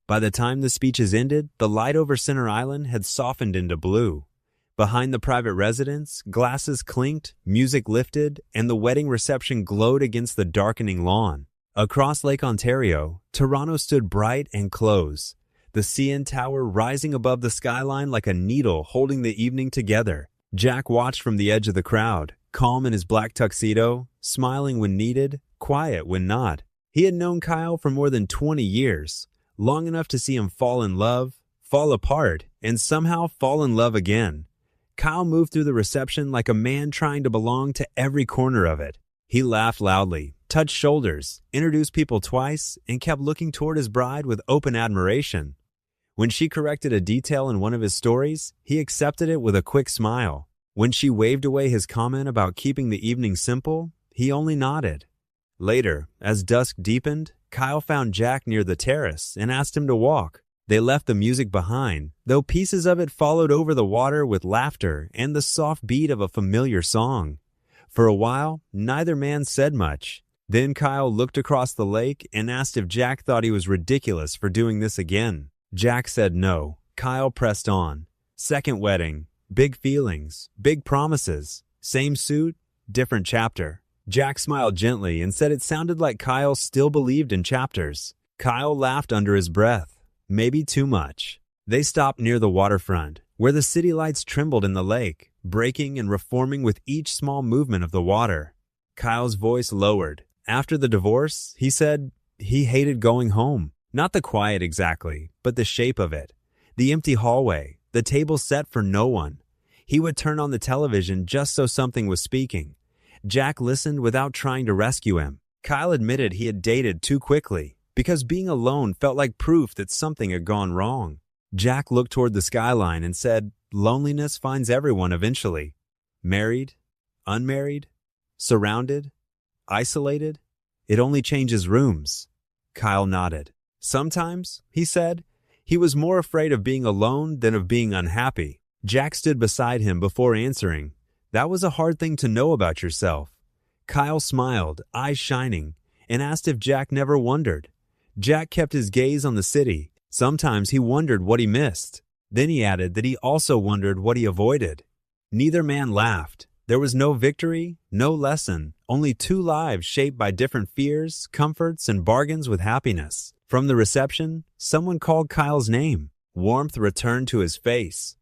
By the time the speeches ended, the light over Center Island had softened into blue. Behind the private residence, glasses clinked, music lifted, and the wedding reception glowed against the darkening lawn. Across Lake Ontario, Toronto stood bright and close, the CN Tower rising above the skyline like a needle holding the evening together. Jack watched from the edge of the crowd, calm in his black tuxedo, smiling when needed, quiet when not. He had known Kyle for more than 20 years, long enough to see him fall in love, fall apart, and somehow fall in love again. Kyle moved through the reception like a man trying to belong to every corner of it. He laughed loudly, touched shoulders, introduced people twice, and kept looking toward his bride with open admiration. When she corrected a detail in one of his stories, he accepted it with a quick smile. When she waved away his comment about keeping the evening simple, he only nodded. Later, as dusk deepened, Kyle found Jack near the terrace and asked him to walk. They left the music behind, though pieces of it followed over the water with laughter and the soft beat of a familiar song. For a while, neither man said much. Then Kyle looked across the lake and asked if Jack thought he was ridiculous for doing this again. Jack said no. Kyle pressed on. Second wedding, big feelings, big promises, same suit, different chapter. Jack smiled gently and said it sounded like Kyle still believed in chapters. Kyle laughed under his breath. Maybe too much. They stopped near the waterfront, where the city lights trembled in the lake, breaking and reforming with each small movement of the water. Kyle's voice lowered. After the divorce, he said he hated going home. Not the quiet exactly, but the shape of it. The empty hallway, the table set for no one. He would turn on the television just so something was speaking. Jack listened without trying to rescue him. Kyle admitted he had dated too quickly, because being alone felt like proof that something had gone wrong. Jack looked toward the skyline and said, loneliness finds everyone eventually. Married, unmarried, surrounded, isolated, it only changes rooms. Kyle nodded. Sometimes, he said, he was more afraid of being alone than of being unhappy. Jack stood beside him before answering. That was a hard thing to know about yourself. Kyle smiled, eyes shining, and asked if Jack never wondered. Jack kept his gaze on the city. Sometimes he wondered what he missed. Then he added that he also wondered what he avoided. Neither man laughed. There was no victory, no lesson, only two lives shaped by different fears, comforts, and bargains with happiness. From the reception, someone called Kyle's name. Warmth returned to his face.